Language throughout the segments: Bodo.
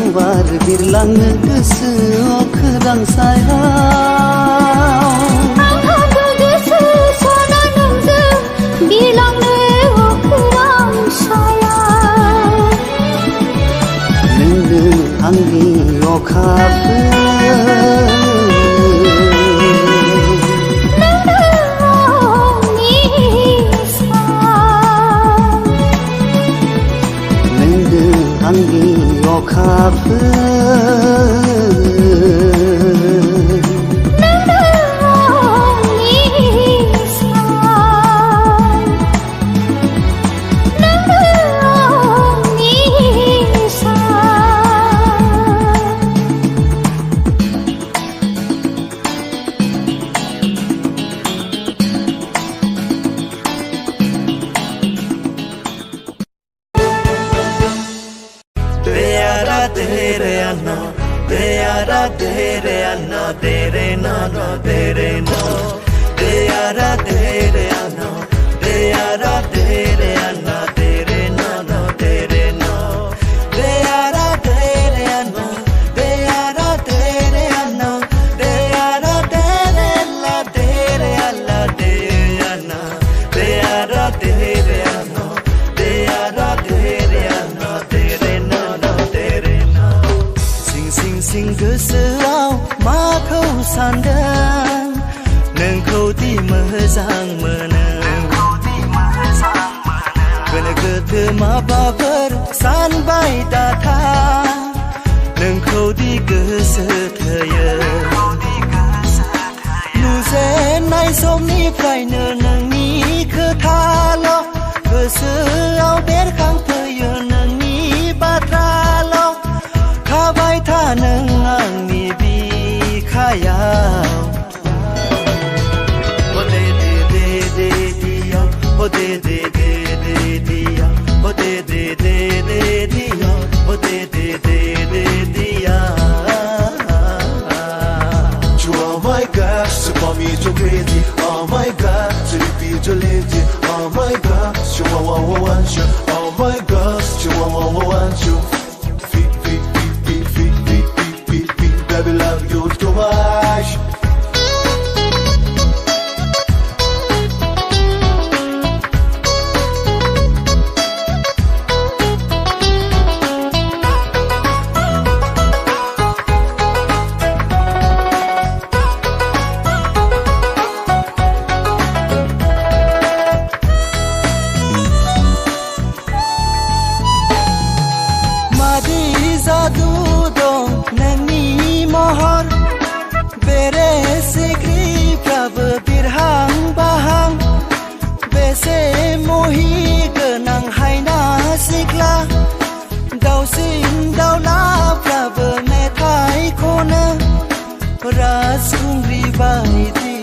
फुवार बिरलांनो गोसोआव खोरां सायाव आंहाबो गोसो सना नोंजों बिरलांनो खोरां सायाव नोंनो आंनि अखाफोर आंनि गोसोआव माखौ सानदों नोंखौ दि मोजां मोनो गोनो गोथो माबाफोर सानबाय दाथा नोंखौ दि गोसो थोयो नुजेननाय समनिफ्रायनो नोंनि खोथाल' गोसोआव बेरखांफैयो नोंनि बाथ्राल' थाबाय था नों आंनि बिखायाव ओ दे दे दे दे दिया ओ दे दे दे दे दिया ओ दे दे दे दे दिया ओ दे दे दे दे दिया You are my God, so for me to crazy. Oh my God, so you feel to lazy. Oh my God, you want you. Oh my God, you want you. Baby, love you too much. Madi jadu dong nani महर बेरे सिख्रिफ्राबो बिरहां बाहां बेसे मोहि गोनां हायना सिख्ला दाउसिन दाउलाफ्राबो मेथाइ खनो राजखुंग्रि बायदि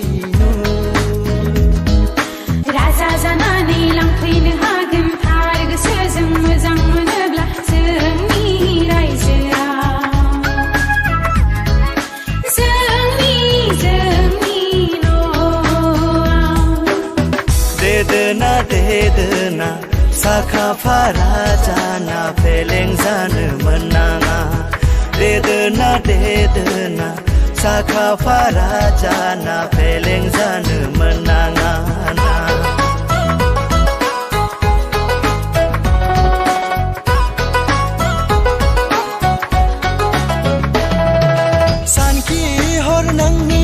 राजा जानानै लांफैनो हागोन थार गोसोजों मोजां मोनोब्ला जोंनि रायजोआ देदोना साखा फारा जाना फेलें जानो मोननाङा देदोना साखा फारा जाना फेलें जानो मोननाङा सानखि हर नोंनि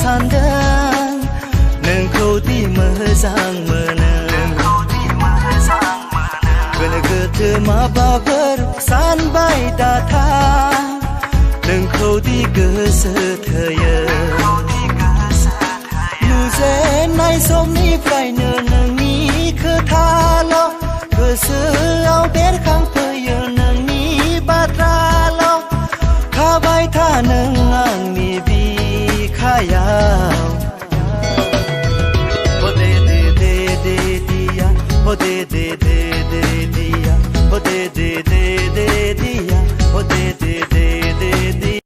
सानदों नोंखौ दि मोजां मोनो गोनो गोथो माबाफोर सानबाय दाथा नोंखौ दि गोसो थोयो नुजेननाय समनिफ्रायनो नोंनि खोथाल' गोसोआव बेरखांफैयो नोंनि बाथ्राल' थाबाय था नों आंनि बिखायाव ओ दे दे दे दे दिया ओ दे दे दे दे दिया ओ दे दे दे दे दिया ओ दे दे दे दे दिया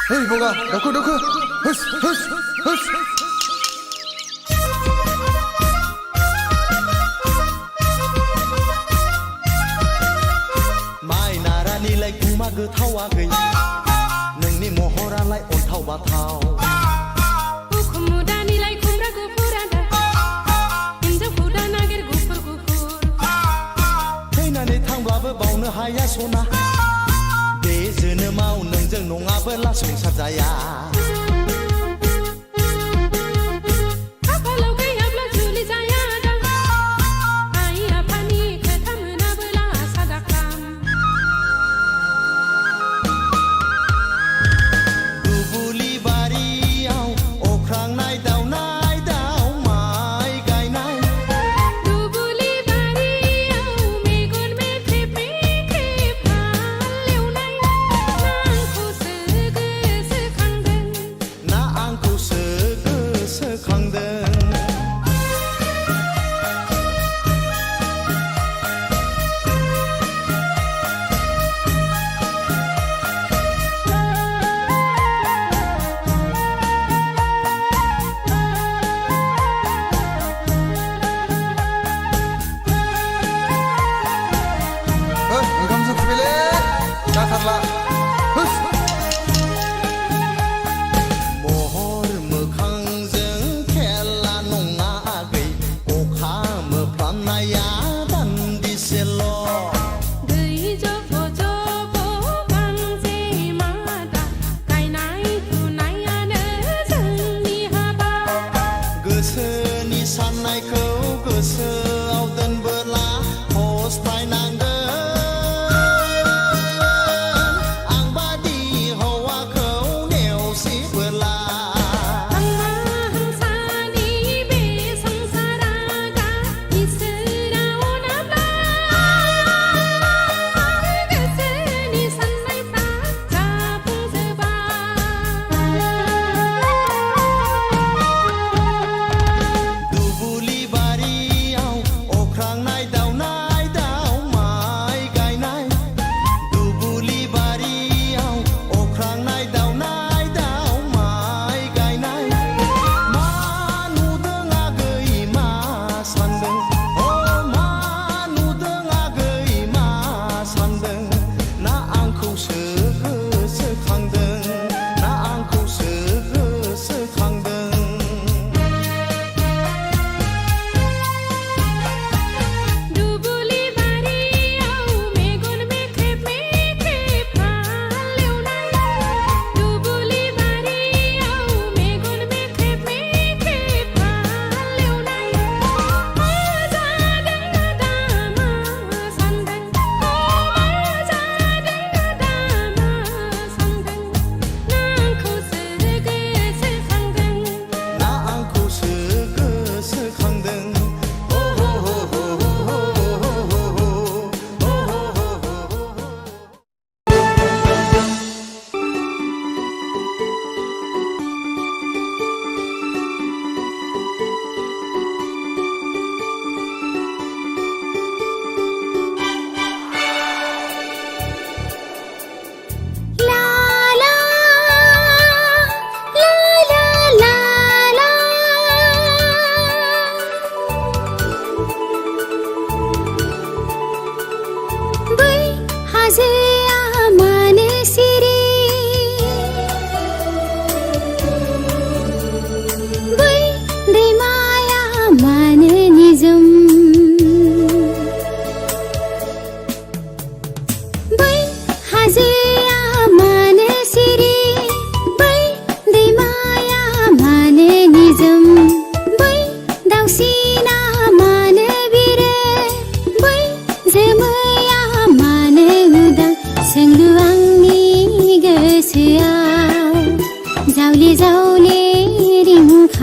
Hey boga, dauko dauko. Hus hus hus. Mai नारानिलाय गुमा गोथावा गै नोंनि महरालाय अन्थाव बाथाव उखुम मुदानिलाय खुमब्रा गुफुरा दा हिन्जावखौ दा नागिर गुफुर गुफुर थैनानै थांब्लाबो बावनो हाया सना बे जोनोमाव नोंजों नङाबोला संसार जाया खाफालाव गैयाब्ला जुलि जाया दा आइ आफानि खोथा मोनाबोला सादा खाम दुबुलि बारियाव अख्रांनाय दावनाय दाव माइ गायनाय दुबुलि बारियाव मेगन मेख्रेब मेख्रेब हालेवनाय ना आंखौसो गोसोखांदों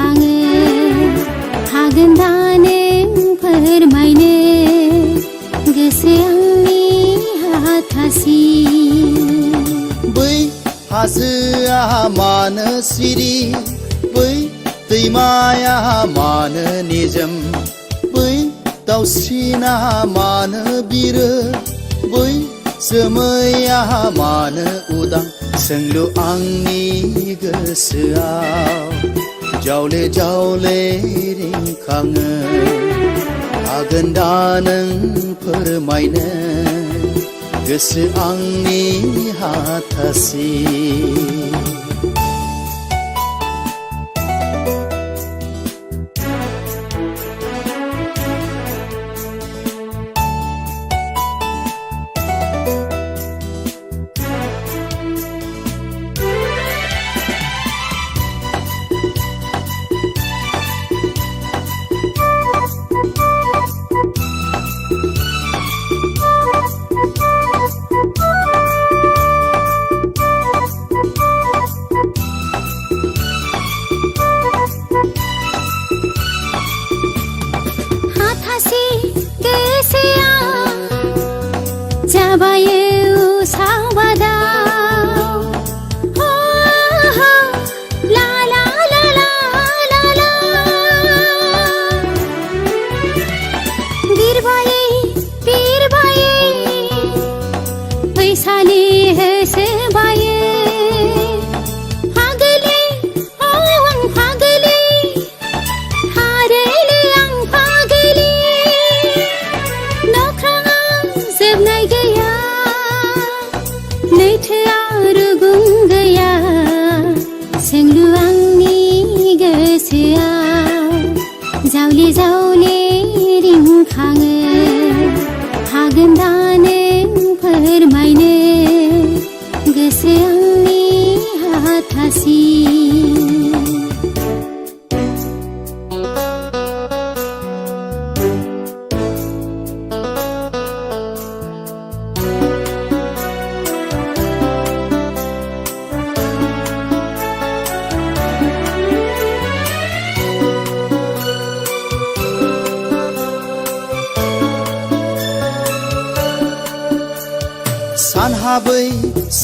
रिंखाङो हागोन दा नों फोरमायनो गोसो आंनि हाथासि बै हाजोआ मानो सिरि बै दैमाया मानो निजोम बै दाउसिना मानो बिरो बै जोमैया मानो उदां सोंलु आंनि गोसोआव जावले जावले रिंखाङो हागोन दा नों फोरमायनो गोसो आंनि हाथासि जावले जावले रिंखाङो हागोन दा नों फोरमायनो गोसो आंनि हाथासि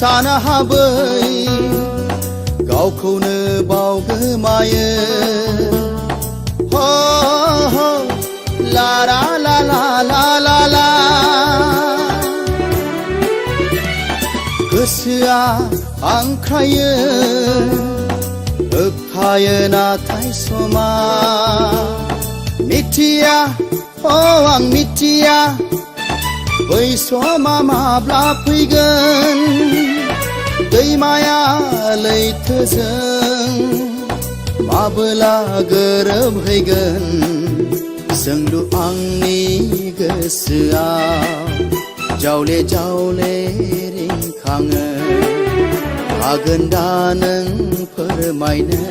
सानहाबै गावखौनो बावगोमायो हो ला ला ला ला ला ला गोसोआ हांख्रायो होबथायो नाथाय समा मिथिया आं मिथिया बै समा माब्ला फैगोन दैमाया लैथोजों माबोला गोरोबहैगोन सोंलु आंनि गोसोआव जावले जावले रिंखाङो हागोन दा नों फोरमायनो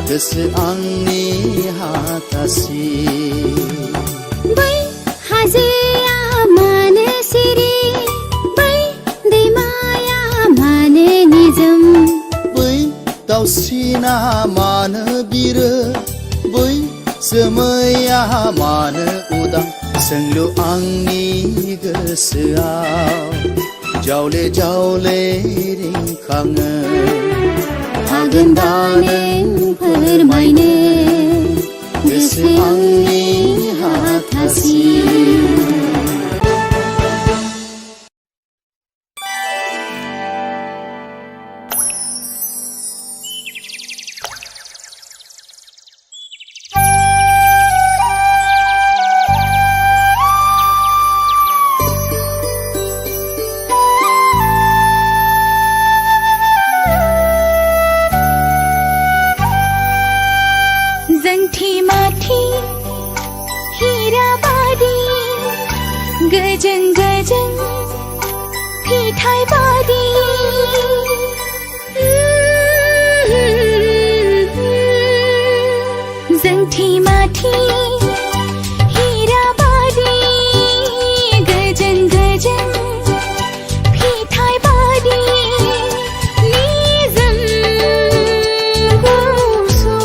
गोसो आंनि हाथासि बै हाजोआ मानो सिरि बै दैमाया मानो निजोम बै दाउसिना मानो बिरो बै जोमैया मानो उदां सोंलु आंनि गोसोआव जावले जावले रिंखाङो हागोन दा नों फोरमायनो गोसो आंनि हाथासि गजं गजं फिथाइ बादि जोंथि माथि हीरा बादि गजं गजं फिथाइ बादि निजोम गुसु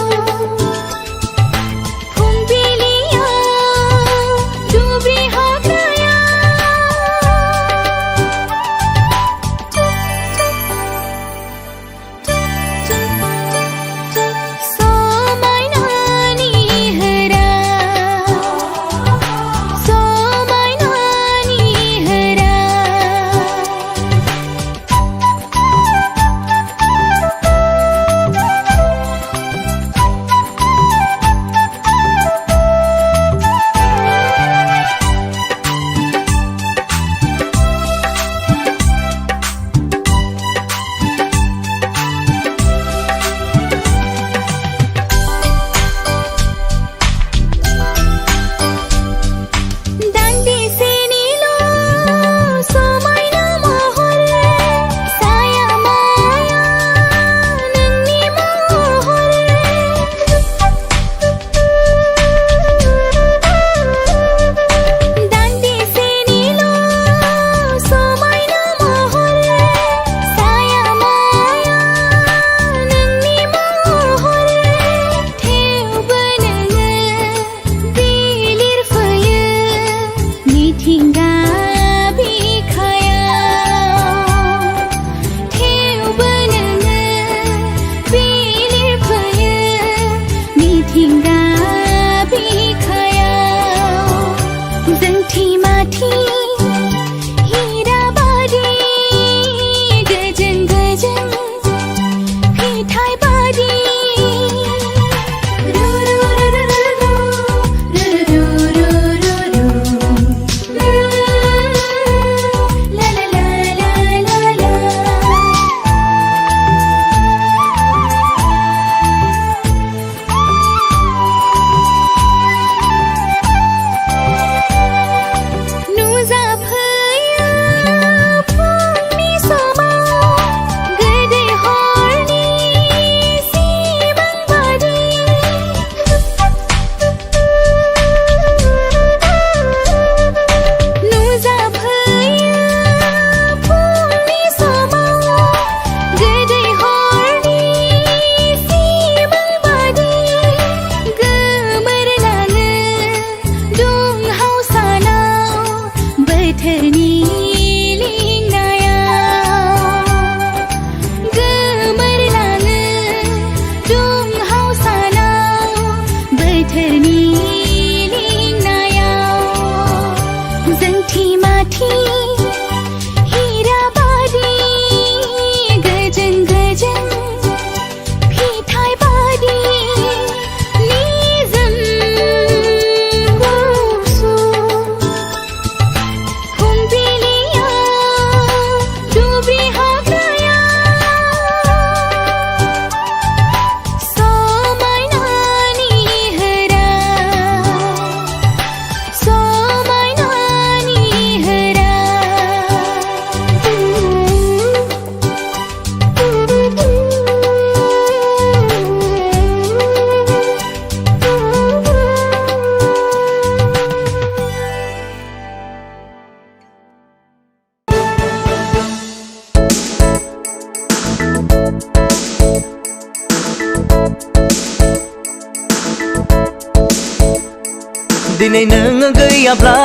दिनै नों गैयाब्ला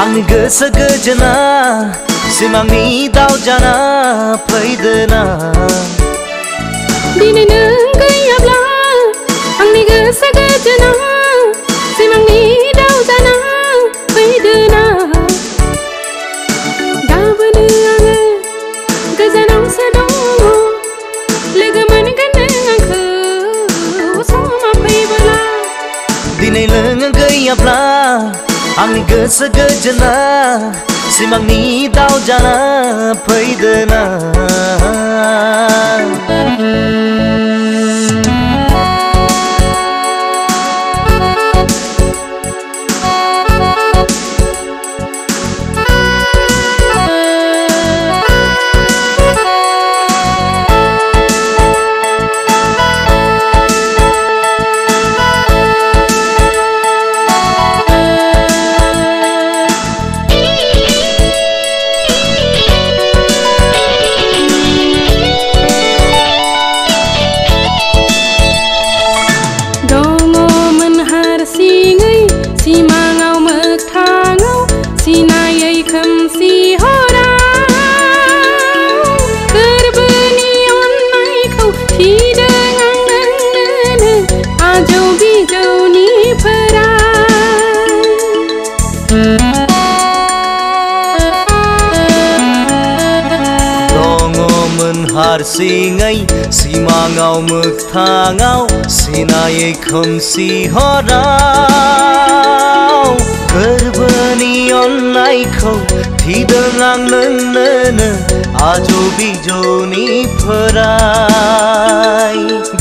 आंनि गोसो गोजोना सिमांनि दाउ जाना फैदोना दिनै नों गैयाब्ला आंनि गोसो गोजोना सिमांनि दाउ जाना फैदोना गाबोनो आङो गोजानावसो दङ लोगो मोनगोन नों आंखौ समा फैबोला दिनै नों गैयाब्ला आंनि गोसो गोजोना सिमांनि दाउ जाना फैदोना सिमाङाव मोगथाङाव सिनायै खोमसि हराव गोरबोनि अननायखौ थिदों आं नोंनो आजौ बिजौनिफ्राय दङमोन हारसिङै सिमाङाव मोगथाङाव सिनायै खोमसि हराव गोरबोनि अननायखौ थिदों आं नोंनो आजौ बिजौनिफ्राय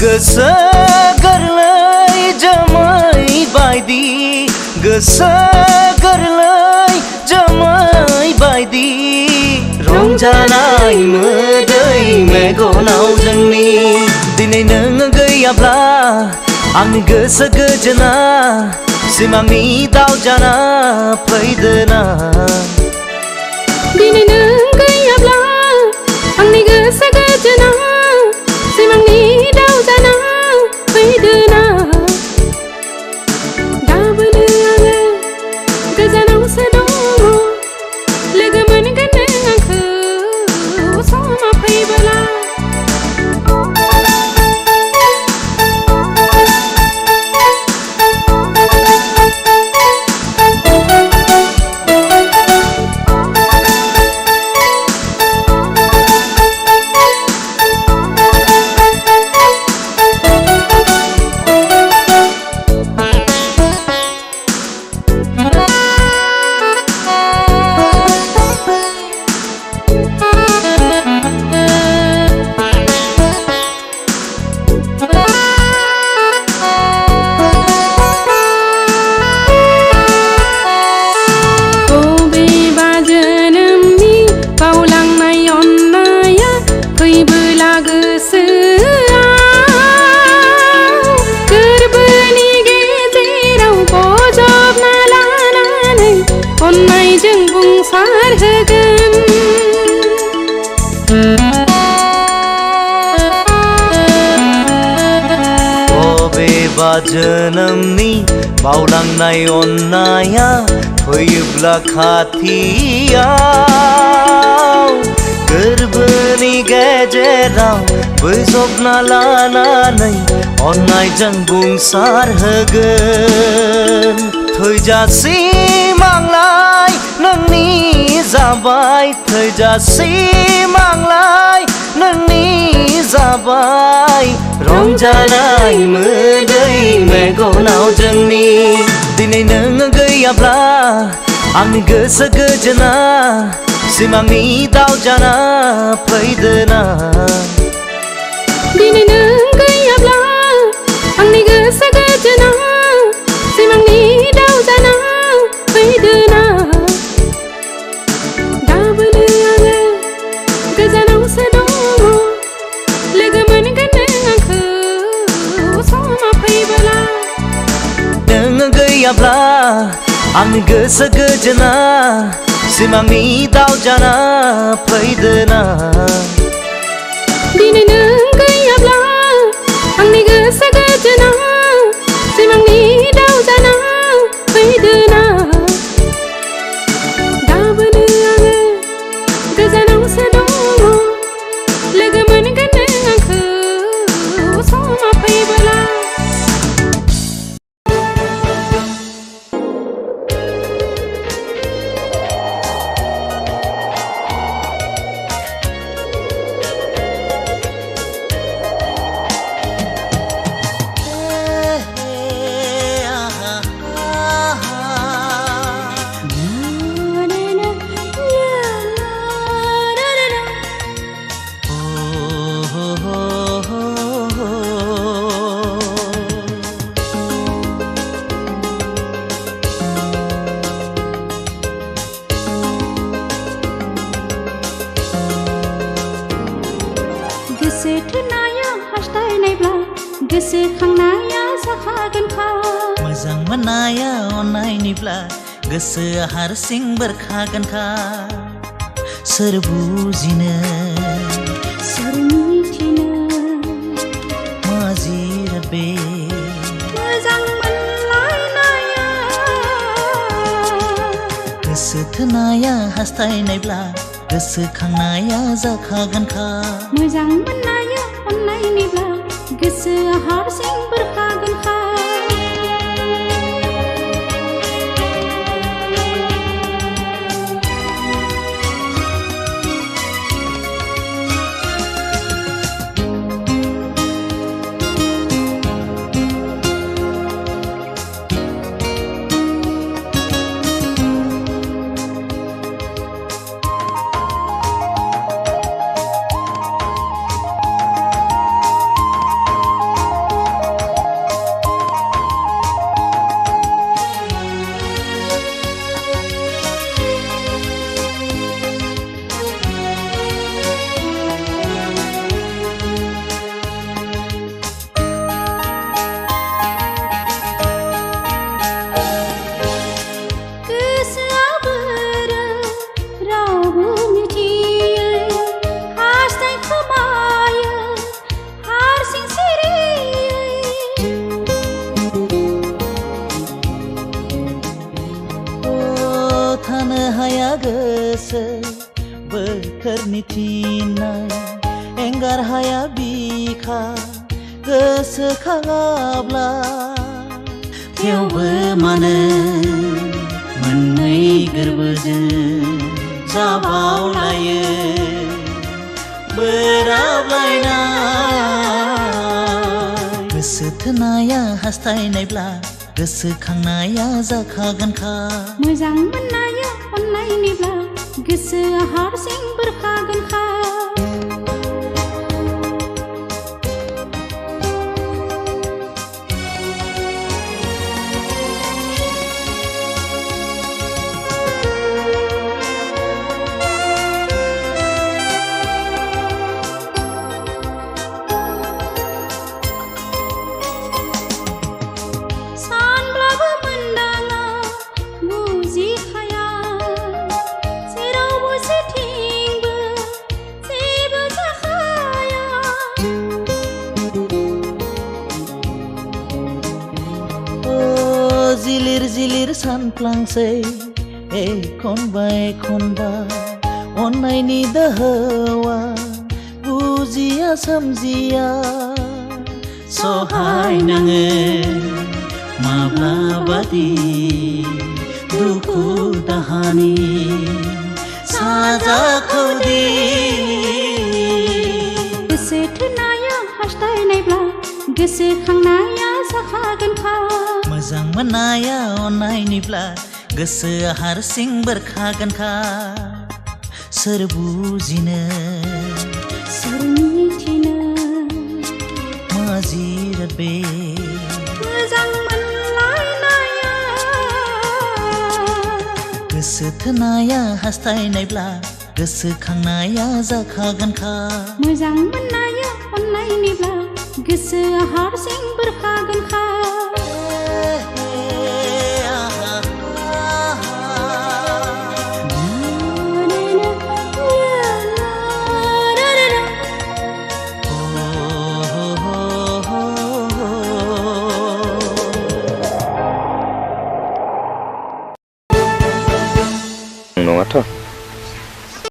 गोसो गोरलै जोमै बायदि गोसो गोरलै जोमै बायदि रंजानाय मोदै मेगनाव जोंनि दिनै नों गैयाब्ला आंनि गोसो गोजोना सिमांनि दाउ जाना फैदोना दिनै नों गैयाब्ला आंनि गोसो गोजोना सिमांनि दाउ जाना फैदोना गाबोनो आङो गोजानावसो दङ लोगो मोनगोन नों आंखौ समा फैबोला फैबोला गोसोआव गोरबोनि गेजेराव बजबना लानानै अननायजों बुंसारहोगोन बबेबा जोनोमनि बावलांनाय अननाया फैयोब्ला खाथियाव गोरबोनि गेजेराव बोजबना लानानै अननायजों बुंसारहोगोन थैजासिम आंलाय नोंनि जाबाय थैजासिम आंलाय नोंनि जाबाय रंजानाय मोदै मेगनाव जोंनि दिनै नों गैयाब्ला आंनि गोसो गोजोना सिमांनि दाउ जाना फैदोना दिनै नों गैयाब्ला आंनि गोसो गोजोना सिमांनि दाउ जाना फैदोना गाबोनो आङो गोजानावसो दङ लोगो मोनगोन नों आंखौ समा फैबोला नों गैयाब्ला आंनि गोसो गोजोना सिमांनि दाउ जाना फैदोना दिनै नों गैयाब्ला आंनि गोसो गोजोना सिमांनि दाउ जाना फैदोना मोनाया अननायनिब्ला गोसोआ हारसिं बेरखागोनखा सोर बुजिनो सोर मिथिनो मा जिराद बे मोजां मोनलायनाया गोसो थोनाया हास्थायनायब्ला गोसोखांनाया जाखागोनखा मोजां मोननाया अननायनिब्ला गोसोआ हारसिं बेरखागोनखा गोसो बोथोरनि थिननाय एंगार हाया बिखा गोसोखाङाब्ला थेवबो मानो मोननै गोरबोजों जाबावलायो बोराबलायनाय गोसो थोनाया हास्थायनायब्ला गोसोखांनाया जाखागोनखा मोजां मोननाया अननायनिब्ला गोसोआ हारसिं बेरखागोनखा जिलिर जिलिर सानफ्लांसै एखनबा एखनबा अननायनि दोहौआ बुजिया सोमजिया सहायनाङो माब्लाबादि दुखु दाहानि साजाखौदि गोसो थोनाया हास्थायनायब्ला गोसोखांनाया जाखागोनखा मोजां मोननाया अननायनिब्ला गोसोआ हारसिं बेरखागोनखा सोर बुजिनो सोर मिथिनो मा जिराद बे मोजां मोनलायनाया गोसो थोनाया हास्थायनायब्ला गोसोखांनाया जाखागोनखा मोजां मोननाया अननायनिब्ला गोसोआ हारसिं बेरखागोनखा